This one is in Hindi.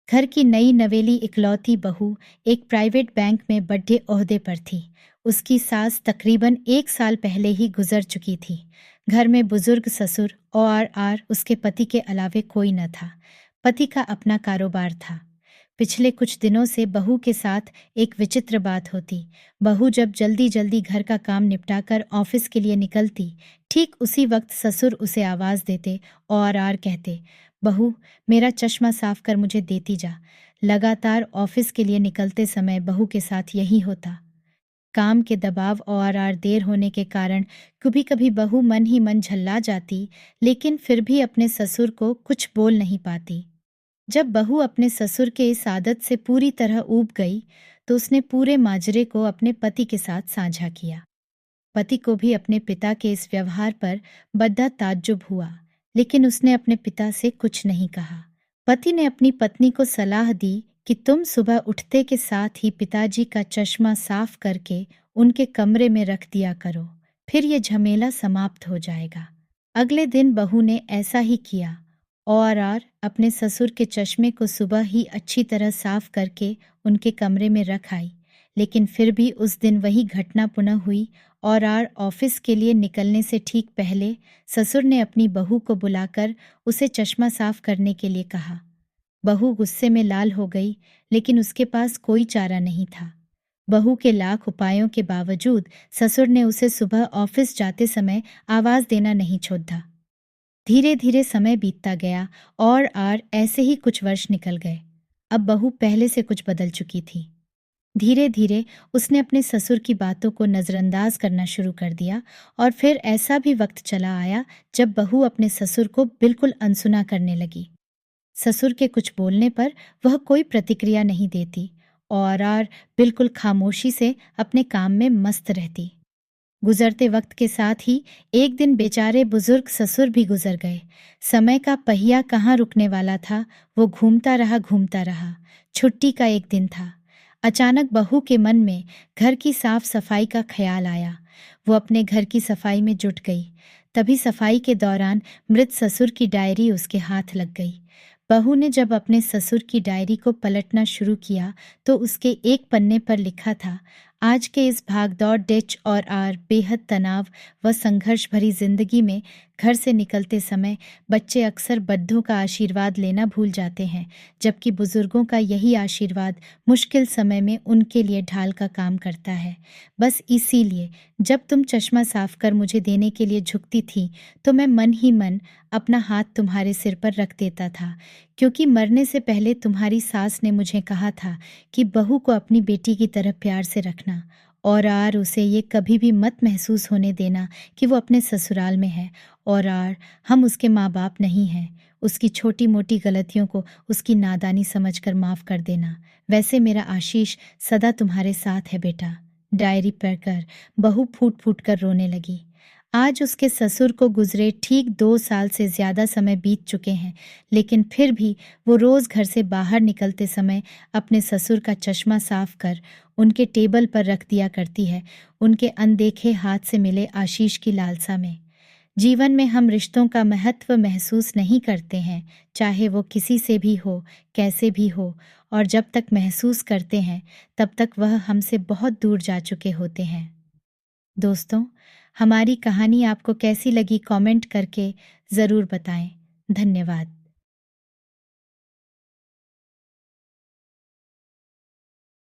घर की नई नवेली इकलौती बहू एक प्राइवेट बैंक में बड़े ओहदे पर थी। उसकी सास तकरीबन 1 साल पहले ही गुजर चुकी थी। घर में बुजुर्ग ससुर और उसके पति के अलावे कोई न था। पति का अपना कारोबार था। पिछले कुछ दिनों से बहू के साथ एक विचित्र बात होती। बहू जब जल्दी जल्दी घर का काम निपटाकर ऑफिस के लिए निकलती, ठीक उसी वक्त ससुर उसे आवाज़ देते और कहते, बहू मेरा चश्मा साफ कर मुझे देती जा। लगातार ऑफिस के लिए निकलते समय बहू के साथ यही होता। काम के दबाव और देर होने के कारण कभी कभी बहू मन ही मन झल्ला जाती, लेकिन फिर भी अपने ससुर को कुछ बोल नहीं पाती। जब बहू अपने ससुर के इस आदत से पूरी तरह ऊब गई, तो उसने पूरे माजरे को अपने पति के साथ साझा किया। पति को भी अपने पिता के इस व्यवहार पर बड़ा ताज्जुब हुआ, लेकिन उसने अपने पिता से कुछ नहीं कहा। पति ने अपनी पत्नी को सलाह दी कि तुम सुबह उठते के साथ ही पिताजी का चश्मा साफ करके उनके कमरे में रख दिया करो, फिर ये झमेला समाप्त हो जाएगा। अगले दिन बहू ने ऐसा ही किया और अपने ससुर के चश्मे को सुबह ही अच्छी तरह साफ करके उनके कमरे में रख आई। लेकिन फिर भी उस दिन वही घटना पुनः हुई और ऑफिस के लिए निकलने से ठीक पहले ससुर ने अपनी बहू को बुलाकर उसे चश्मा साफ करने के लिए कहा। बहू गुस्से में लाल हो गई, लेकिन उसके पास कोई चारा नहीं था। बहू के लाख उपायों के बावजूद ससुर ने उसे सुबह ऑफिस जाते समय आवाज़ देना नहीं छोड़ा। धीरे धीरे समय बीतता गया और ऐसे ही कुछ वर्ष निकल गए। अब बहू पहले से कुछ बदल चुकी थी। धीरे धीरे उसने अपने ससुर की बातों को नज़रअंदाज करना शुरू कर दिया और फिर ऐसा भी वक्त चला आया जब बहू अपने ससुर को बिल्कुल अनसुना करने लगी। ससुर के कुछ बोलने पर वह कोई प्रतिक्रिया नहीं देती और बिल्कुल खामोशी से अपने काम में मस्त रहती। गुजरते वक्त के साथ ही एक दिन बेचारे बुजुर्ग ससुर भी गुजर गए। समय का पहिया कहाँ रुकने वाला था, वो घूमता रहा। छुट्टी का एक दिन था। अचानक बहू के मन में घर की साफ सफाई का ख्याल आया। वो अपने घर की सफाई में जुट गई। तभी सफाई के दौरान मृत ससुर की डायरी उसके हाथ लग गई। बहू ने जब अपने ससुर की डायरी को पलटना शुरू किया तो उसके एक पन्ने पर लिखा था, आज के इस भागदौड़ डिच और बेहद तनाव व संघर्ष भरी जिंदगी में घर से निकलते समय बच्चे अक्सर बड्ढों का आशीर्वाद लेना भूल जाते हैं, जबकि बुजुर्गों का यही आशीर्वाद मुश्किल समय में उनके लिए ढाल का काम करता है। बस इसीलिए जब तुम चश्मा साफ कर मुझे देने के लिए झुकती थी तो मैं मन ही मन अपना हाथ तुम्हारे सिर पर रख देता था, क्योंकि मरने से पहले तुम्हारी सास ने मुझे कहा था कि बहू को अपनी बेटी की तरह प्यार से रखना और उसे ये कभी भी मत महसूस होने देना कि वो अपने ससुराल में है और हम उसके माँ बाप नहीं हैं। उसकी छोटी मोटी गलतियों को उसकी नादानी समझकर माफ़ कर देना। वैसे मेरा आशीष सदा तुम्हारे साथ है बेटा। डायरी पढ़कर बहू फूट फूट कर रोने लगी। आज उसके ससुर को गुजरे ठीक 2 साल से ज़्यादा समय बीत चुके हैं, लेकिन फिर भी वो रोज़ घर से बाहर निकलते समय अपने ससुर का चश्मा साफ कर उनके टेबल पर रख दिया करती है, उनके अनदेखे हाथ से मिले आशीष की लालसा में। जीवन में हम रिश्तों का महत्व महसूस नहीं करते हैं, चाहे वो किसी से भी हो, कैसे भी हो, और जब तक महसूस करते हैं तब तक वह हमसे बहुत दूर जा चुके होते हैं। दोस्तों, हमारी कहानी आपको कैसी लगी कमेंट करके ज़रूर बताएं। धन्यवाद।